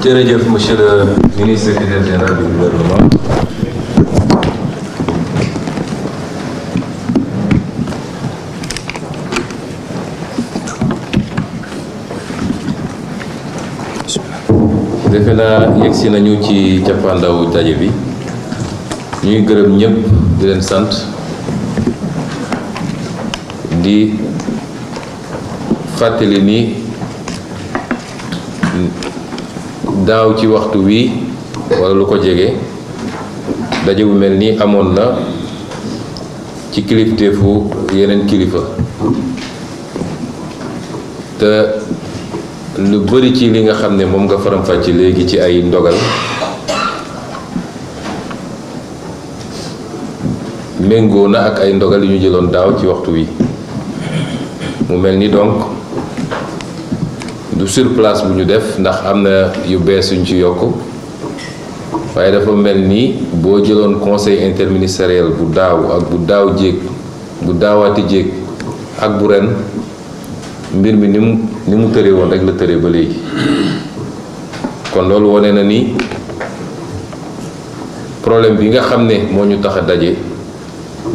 jërëjëf monsieur le ministre secrétaire général du gouvernement. defe naa yegsi nañu ci cappaandawu daje bi ñuy gërëm ñëpp di leen sant di fàttali ni daaw ci waxtu wi wala lu ko jege daje bu mel ni amoon na ci kilifteefu yeneen kilifa te lu bari ci li nga xam ne moom nga faram-fàcc léegi ci ay ndogal méngoo na ak ay ndogal yu ñu jëloon daaw ci waxtu wi mu mel ni donc du sur place bu ñu def ndax am na yu bees yuñ ci yokk waaye dafa mel ni boo jëloon conseil interministériel bu daaw ak bu daaw jéeg bu daawaati jéeg ak bu ren mbir mi ni mu tëree woon rek la tëree ba léegi kon loolu wane na ni problème bi nga xam ne moo ñu tax a daje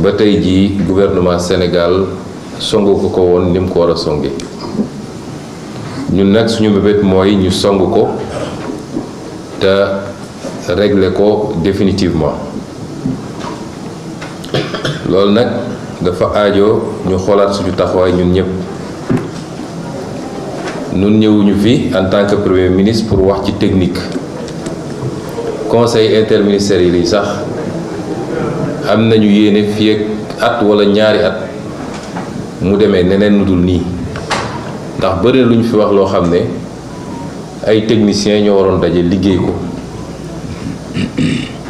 ba tey jii gouvernement Sénégal songu ko woon ni mu ko war a songe ñun nag suñu bébét mooy ñu song ko te régler ko définitivement loolu nag dafa aajo ñu xoolaat suñu taxawaay ñun ñëpp. Nun ñëwuñu fi en tant que premier ministre pour wax ci technique conseil interministériel yi sax am nañu yéene fii ak at wala ñaari at mu demee neneen nu dul nii ndax bëri na lu ñu fi wax loo xam ne ay techniciens ñoo waroon daje liggéey ko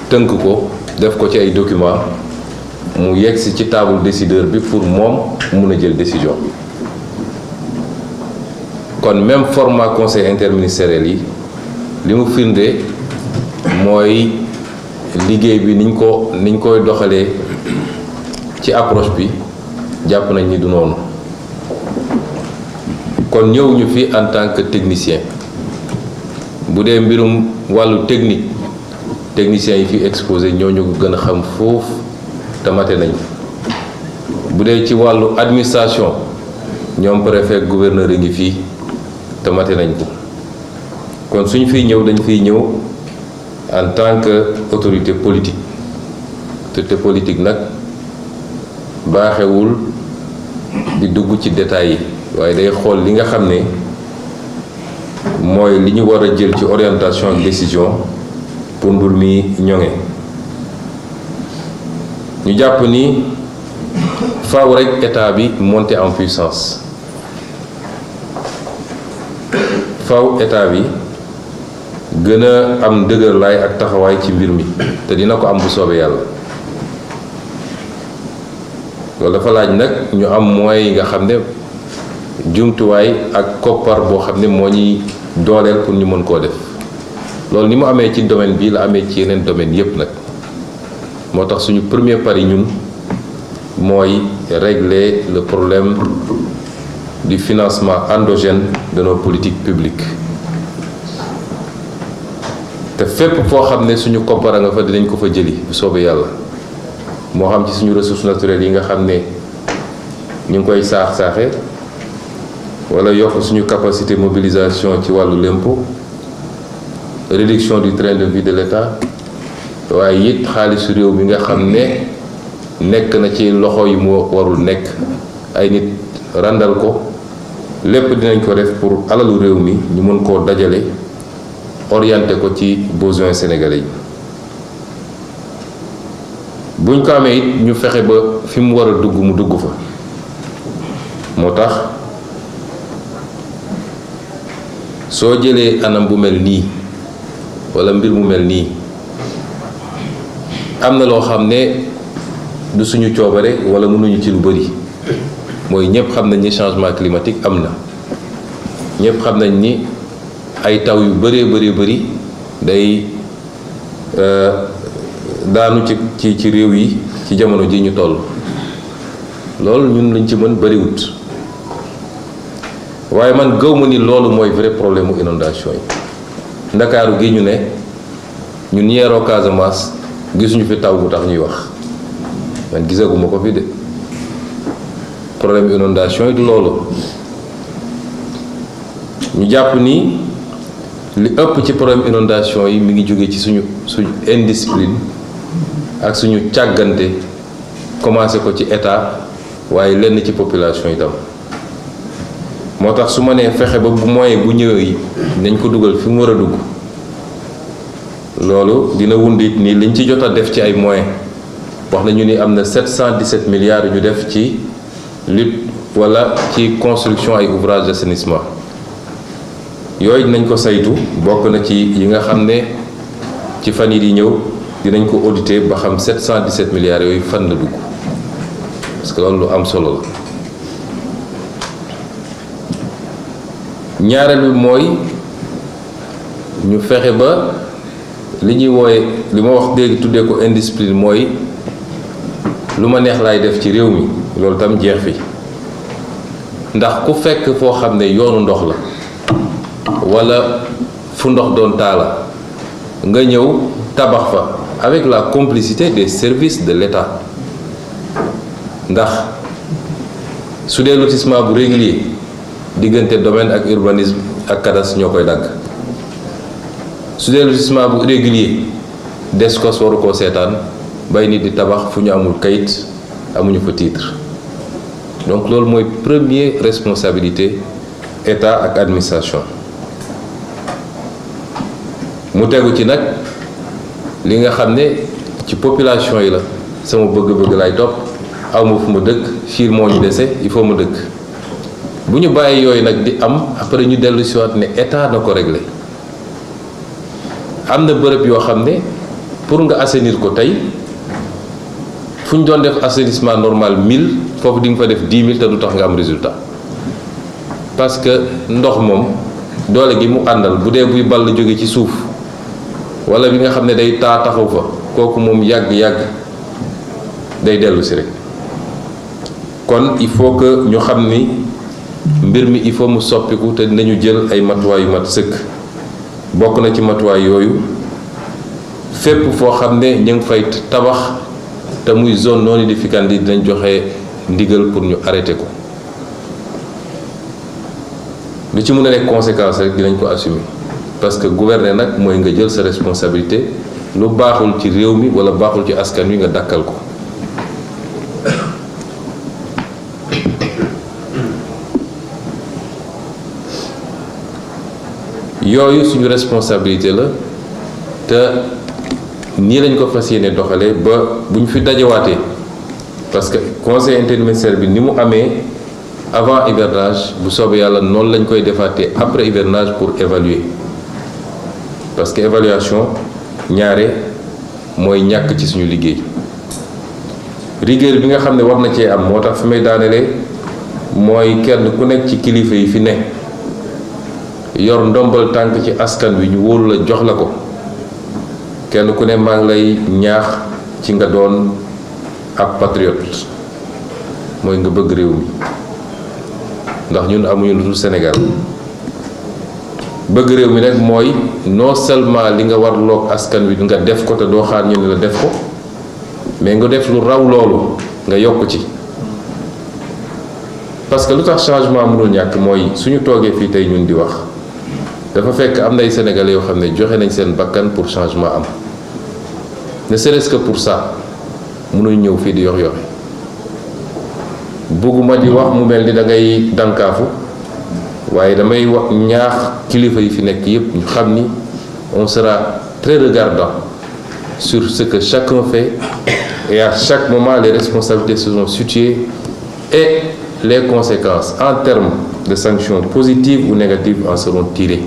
tënk ko def ko ci ay documents mu yegsi ci table décideur bi pour moom mun a jël décision. kon même format conseil interministériel yi li mu firnde mooy liggéey bi niñ koy doxalee ci approche bi jàpp nañ ni du noonu kon ñëwuñu fi en tant que technicien bu dee mbirum wàllu techniciens yi fi exposé ñooñu ko gën a xam foofu te mate nañ bu dee ci wàllu administration ñoom préfet gouverneur yi ngi fii te mate nañ ko kon suñ fiy ñëw dañ fiy ñëw en tant que autorité politique te politique nag baaxewul di dugg ci détails yi waaye day xool li nga xam ne mooy li ñu war a jël ci orientation ak décision pour mbir mi ñoŋe ñu jàpp ni faaw rek état bi monter en puissance faw état bi gën a am dëgër laay ak taxawaay ci mbir mi te dina ko am bu soobee yàlla loolu dafa laaj nag ñu am moyens yi nga xam ne jumtuwaay ak koppar boo xam ne moo ñuy dooleel pour ñu mën koo def loolu ni mu amee ci domaine bi la amee ci yeneen domaine yépp nag moo tax suñu premier pari ñun mooy régler le problème du financement endogène de nos politiques publiques te fépp foo xam ne suñu koppara nga fa dinañ ko fa jëli bu soobee yàlla moo xam ci suñu ressources naturelles yi nga xam ne ñu ngi koy saax-saaxe wala yokk suñu capacité mobilisation ci wàllu l'impôt réduction du train de vie de l'État waaye it xaalisu réew mi nga xam ne nekk na ci loxo yi mu warul nekk ay nit randal ko lépp dinañ ko def pour alalu réew mi ñu mën koo dajale orienté ko ci besoins sénégalais yi buñ ko amee it ñu fexe ba fi mu war a dugg mu dugg fa moo tax soo jëlee anam bu mel nii walla mbir mu mel nii am na loo xam ne du suñu coobare walla mënuñu ci lu bari mooy ñëpp xam nañ ni changement climatique am na ñëpp xam nañ ni ay taw yu bëree bëri day daanu ci réew yi ci jamono ji ñu toll loolu ñun lañ ci mën bëriwut waaye man gëw ma ni loolu mooy vrai problème mu inondation yi ndakaaru gi ñu ne ñun yeeroo Casamance gisuñu fi taw bu tax ñuy wax man gisaguma ko fi de problème inondation yi du loolu ñu jàpp ni li ëpp ci problème inondation yi mi ngi jóge ci suñu indiscipline ak suñu càggante commencé ko ci état waaye lenn ci population itam moo tax su ma nee fexe ba bu moyen bu ñëwee nañ ko dugal fi mu war a dugg loolu dina wundit ni liñ ci jot a def ci ay moyens wax nañu ni am na 717 milliards yu ñu def ci lutte wala ci construction ay ouvrage d'assainissement yooyu dinañ ko saytu bokk na ci yi nga xam ne ci fan yi di ñëw dinañ ko auditer ba xam 717 milliards yooyu fan la dugg parce que loolu lu am solo la ñaareel bi mooy ñu fexe ba li ñuy wooye li ma wax léegi tuddee ko indiscipline mooy lu ma neex laay def ci réew mi loolu tam jeex fi ndax ku fekk foo xam ne yoonu ndox la wala fu ndox doon taala nga ñëw tabax fa avec la complicité des services de l'État ndax su dee lotissement bu régulier diggante domaine ak urbanisme ak cadastre ñoo koy dagg su dee lotissement bu irrégulier DSCOS waru koo seetaan bay nit di tabax fu ñu amul kayit amuñu fa titre donc loolu mooy première responsabilité état ak administration mu tegu ci nag li nga xam ne ci population yi la sama bëgg-bëgg lay topp aw ma fu ma dëkk fiir moo ñu dese il faut ma dëkk bu ñu bàyyi yooyu nag di am après ñu dellu si waat ne état na ko régler am na bërëb yoo xam ne pour nga assainir ko tey fu ñu doon def assainissement normal 1000 foofu di nga fa def 10 000 te du tax nga am résultat parce que ndox moom doole gi mu àndal bu dee buy ball jóge ci suuf wala bi nga xam ne day taxaw fa kooku moom yàgg-yàgg day dellu si rek kon il faut que ñu xam ni mbir mi il faut mu soppiku te dinañu jël ay matuwaay yu mat sëkk bokk na ci matuwaay yooyu fépp foo xam ne ñu ngi fay tabax te muy zone non aedificandi yi dinañ joxe ndigal pour ñu arrêté ko lu ci mën a nekk conséquence rek dinañ ko assumer parce que gouverner nag mooy nga jël sa responsabilité lu baaxul ci réew mi wala baaxul ci askan wi nga dakkal ko yooyu suñu responsabilité la te nii lañ ko fas yéene doxalee ba bu ñu fi dajawaatee parce que conseil interministériel bi ni mu amee avant hivernage bu soobee yàlla noonu lañ koy defaatee après hivernage pour évaluer parce que évaluation ñaare mooy ñàkk ci suñu liggéey rigueur bi nga xam ne war na cee am moo tax fi may daanelee mooy kenn ku nekk ci kilifa yi fi ne yor ndombal tànk ci askan wi ñu wóolu la jox la ko kenn ku ne maa ngi lay ñaax ci nga doon ab patriote mooy nga bëgg réew mi ndax ñun amuñu lu dul Sénégal bëgg réew mi nag mooy non seulement li nga warloog askan wi nga def ko te doo xaar ñu ne la def ko mais nga def lu raw loolu nga yokk ci parce que lu tax changement mënul ñàkk mooy suñu toogee fii tey ñun di wax dafa fekk am na ay Sénégalais yoo xam ne joxe nañ seen bakkan pour changement am ne serait-ce que pour ça mënuñ ñëw fii di yox yoxe bëgguma di wax mu mel ni da ngay dànkaafu waaye damay wax ñaax kilifa yi fi nekk yépp ñu xam ni on sera très regardant sur ce que chacun fait et à chaque moment les responsabilités se sont situées et les conséquences en termes de sanctions positives ou négatives en seront tirées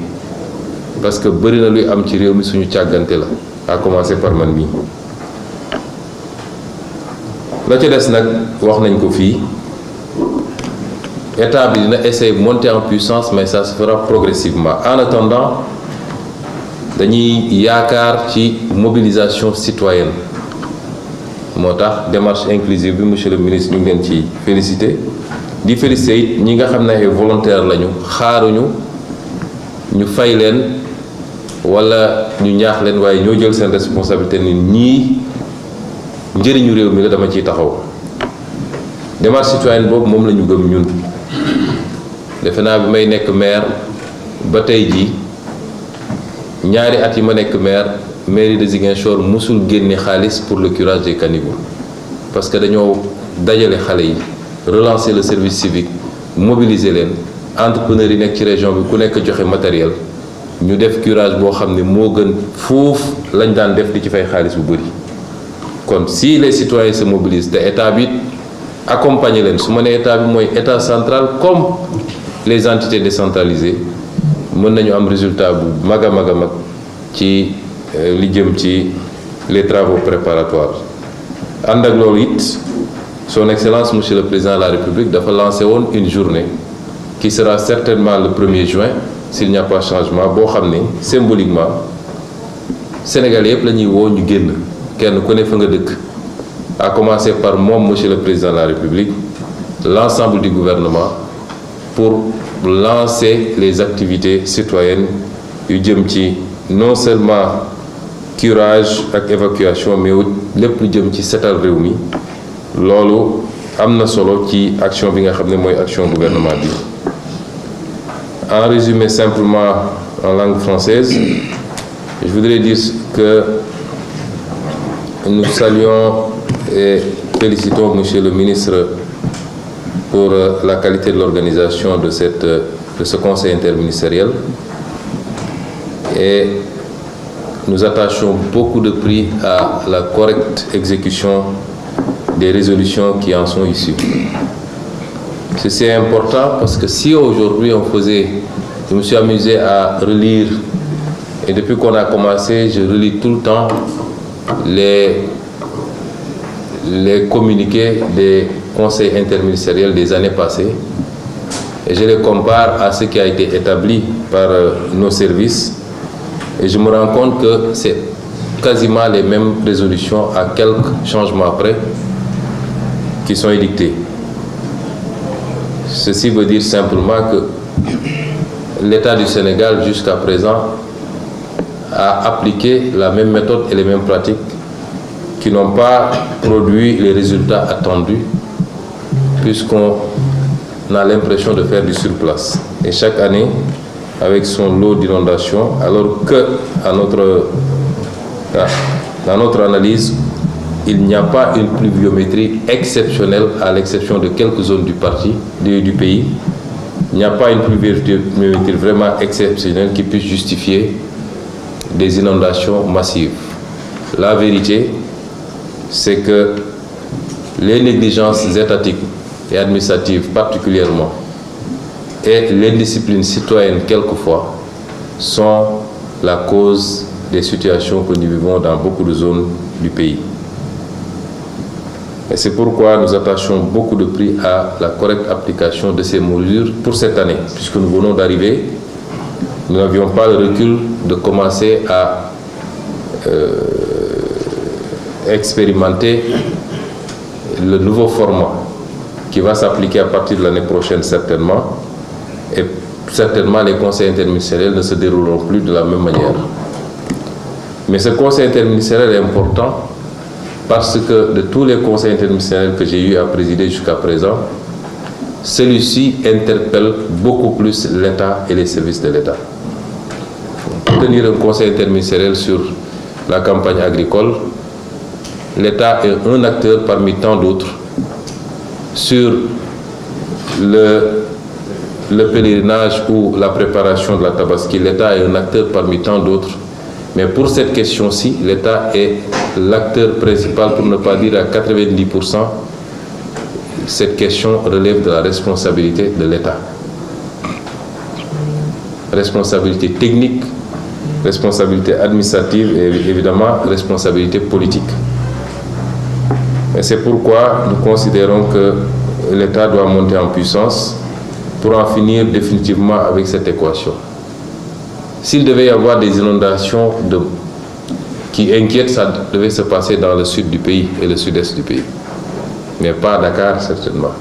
parce que bëri na luy am ci réew mi suñu càggante la à commencer par man mii la ca des nag wax nañ ko fii état bi dina essayer monter en puissance mais ça se fera progressivement en attendant dañuy yaakaar ci mobilisation citoyenne moo tax démarche inclusive bi monsieur le ministre ñu ngi leen ci félicité di félicité it ñi nga xam ne ay volontaire lañu xaaruñu ñu fay leen wala ñu ñaax leen waaye ñoo jël seen responsabilité ni ñii njëriñu réew mi la dama ciy taxaw. Démarche citoyenne boobu moom la ñu gëm ñun defe naa bi may nekk maire ba tey jii ñaari at yi ma nekk maire mairie de Ziguinchor musul génne xaalis pour le curage des caniveaux parce que dañoo dajale xale yi relancer le service civique mobiliser leen entrepreneurs yi nekk ci région bi ku nekk joxe matériel ñu def curage boo xam ne moo gën fuuf lañ daan def di ci fay xaalis bu bëri. kon si les citoyens se mobilisent te état bi accompagner leen su ma nee état bi mooy état central comme les entités décentralisées mën nañu am résultat bu mag a mag a mag ci li jëm ci les travaux préparatoires. ànd ak loolu it son excellence monsieur le président de la république dafa lancé woon une journée qui sera certainement le 1er juin s'il n'y a pas changement boo xam ne symboliquement Sénégalais yëpp la ñuy woo ñu génn kenn ku ne fa nga dëkk à commencer par moom monsieur le président de la république l'ensemble du gouvernement pour lancer les activités citoyennes yu jëm ci non seulement curage ak évacuation mais lépp lu jëm ci setal réew mi loolu am na solo ci action bi nga xam ne mooy action gouvernement bi. En résumé simplement en langue française, je voudrais dire que nous saluons et félicitons monsieur le ministre pour la qualité de l'organisation de ce conseil interministériel et nous attachons beaucoup de prix à la correcte exécution des résolutions qui en sont issues. Ceci est important parce que si aujourd'hui je me suis amusé à relire, et depuis qu'on a commencé, je relis tout le temps les communiqués des conseils interministériels des années passées, et je les compare à ce qui a été établi par nos services, et je me rends compte que c'est quasiment les mêmes résolutions à quelques changements près qui sont édictées. Ceci veut dire simplement que l'État du Sénégal, jusqu'à présent, a appliqué la même méthode et les mêmes pratiques qui n'ont pas produit les résultats attendus, puisqu'on a l'impression de faire du surplace. Et chaque année, avec son lot d'inondations, alors que, dans notre analyse, il n'y a pas une pluviométrie exceptionnelle, à l'exception de quelques zones du pays. Il n'y a pas une pluviométrie vraiment exceptionnelle qui puisse justifier des inondations massives. La vérité, c'est que les négligences étatiques et administratives particulièrement, et l'indiscipline citoyenne quelquefois, sont la cause des situations que nous vivons dans beaucoup de zones du pays. Et c'est pourquoi nous attachons beaucoup de prix à la correcte application de ces mesures pour cette année, puisque nous venons d'arriver. Nous n'avions pas le recul de commencer à expérimenter le nouveau format qui va s'appliquer à partir de l'année prochaine certainement. Et certainement les conseils interministériels ne se dérouleront plus de la même manière. Mais ce conseil interministériel est important parce que de tous les conseils interministériels que j'ai eu à présider jusqu'à présent, celui-ci interpelle beaucoup plus l'État et les services de l'État. Pour tenir un conseil interministériel sur la campagne agricole, l'État est un acteur parmi tant d'autres. Sur le pèlerinage ou la préparation de la Tabaski, l'État est un acteur parmi tant d'autres. Mais pour cette question-ci, l'État est l'acteur principal, pour ne pas dire à 90%. Cette question relève de la responsabilité de l'État. Responsabilité technique, responsabilité administrative et évidemment responsabilité politique. Et c'est pourquoi nous considérons que l'État doit monter en puissance pour en finir définitivement avec cette équation. S'il devait y avoir des inondations qui inquiètent, ça devait se passer dans le sud du pays et le sud-est du pays, mais pas à Dakar certainement.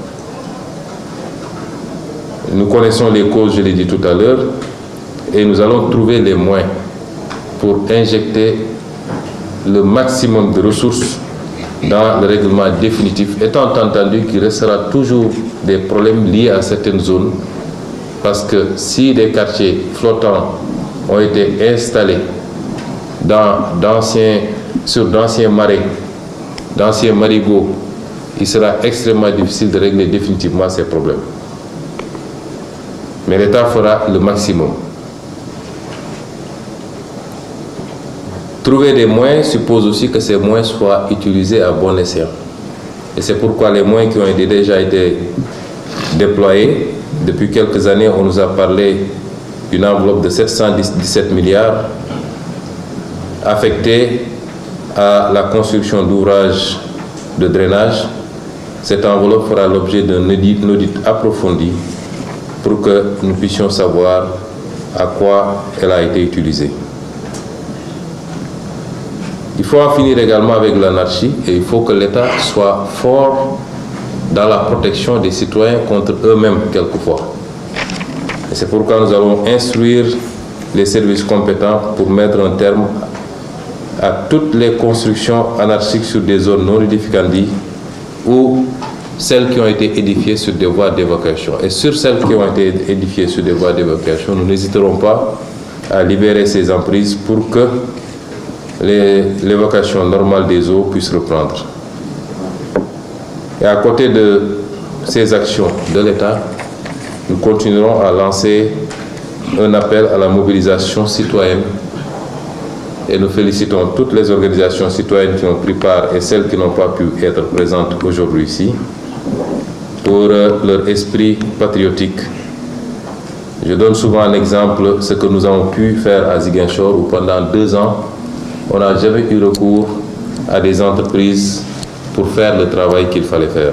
Nous connaissons les causes, je l'ai dit tout à l'heure, et nous allons trouver les moyens pour injecter le maximum de ressources dans le règlement définitif, étant entendu qu'il restera toujours des problèmes liés à certaines zones, parce que si des quartiers flottants ont été installés sur d'anciens marais, d'anciens marigots, il sera extrêmement difficile de régler définitivement ces problèmes. Mais l'État fera le maximum. Trouver des moyens suppose aussi que ces moyens soient utilisés à bon escient. Et c'est pourquoi les moyens qui ont déjà été déployés, depuis quelques années, on nous a parlé d'une enveloppe de 717 milliards affectés à la construction d'ouvrages de drainage. Cette enveloppe fera l'objet d'un audit approfondi pour que nous puissions savoir à quoi elle a été utilisée. Il faut en finir également avec l'anarchie et il faut que l'État soit fort dans la protection des citoyens contre eux-mêmes quelquefois. Et c'est pourquoi nous allons instruire les services compétents pour mettre un terme à toutes les constructions anarchiques sur des zones non édificantes ou celles qui ont été édifiées sur des voies d'évacuation. Et sur celles qui ont été édifiées sur des voies d'évacuation, nous n'hésiterons pas à libérer ces emprises pour que l'évacuation normale des eaux puisse reprendre. Et à côté de ces actions de l'État, nous continuerons à lancer un appel à la mobilisation citoyenne et nous félicitons toutes les organisations citoyennes qui ont pris part et celles qui n'ont pas pu être présentes aujourd'hui ici pour leur esprit patriotique. Je donne souvent un exemple, ce que nous avons pu faire à Ziguinchor où pendant 2 ans, on n'a jamais eu recours à des entreprises pour faire le travail qu'il fallait faire.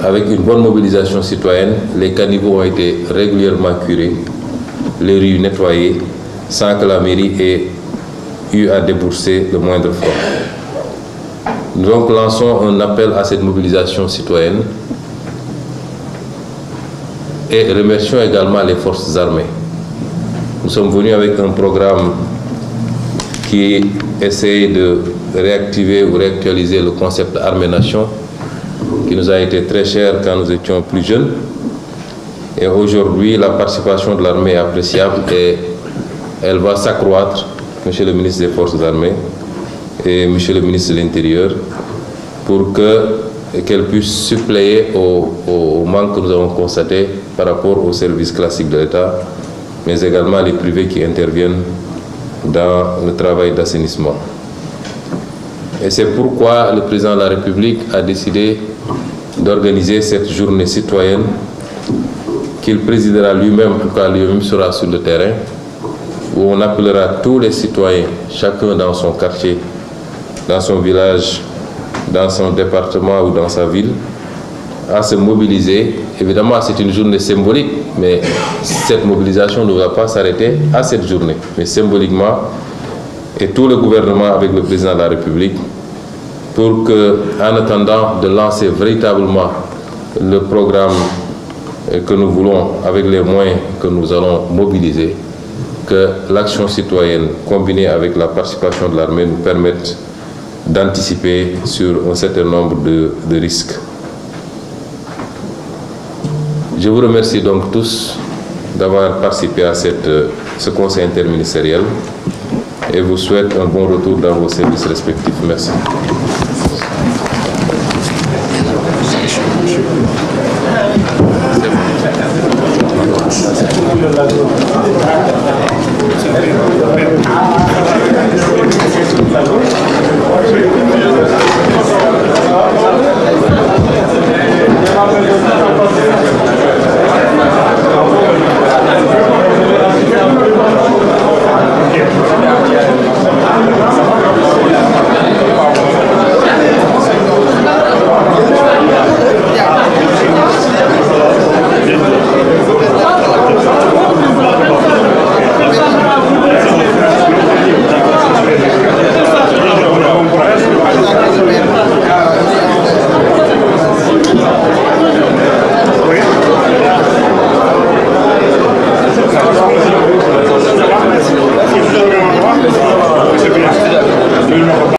Avec une bonne mobilisation citoyenne, les caniveaux ont été régulièrement curés, les rues nettoyées, sans que la mairie ait eu à débourser le moindre franc. Nous donc lançons un appel à cette mobilisation citoyenne et remercions également les forces armées. Nous sommes venus avec un programme qui essaye de réactiver ou réactualiser le concept armée-nation qui nous a été très cher quand nous étions plus jeunes. Et aujourd'hui, la participation de l'armée est appréciable et elle va s'accroître, Monsieur le ministre des Forces armées et Monsieur le ministre de l'Intérieur, pour qu'elle puisse suppléer au manque que nous avons constaté par rapport aux services classiques de l'État, mais également les privés qui interviennent dans le travail d'assainissement. Et c'est pourquoi le président de la République a décidé d'organiser cette journée citoyenne qu'il présidera lui-même, quand lui-même sera sur le terrain, où on appellera tous les citoyens, chacun dans son quartier, dans son village, dans son département ou dans sa ville, à se mobiliser. Évidemment, c'est une journée symbolique, mais cette mobilisation ne va pas s'arrêter à cette journée. Mais symboliquement, et tout le gouvernement avec le président de la République, pour que, en attendant de lancer véritablement le programme que nous voulons, avec les moyens que nous allons mobiliser, que l'action citoyenne combinée avec la participation de l'armée nous permette d'anticiper sur un certain nombre de risques. Je vous remercie donc tous d'avoir participé à ce conseil interministériel et vous souhaite un bon retour dans vos services respectifs. Merci.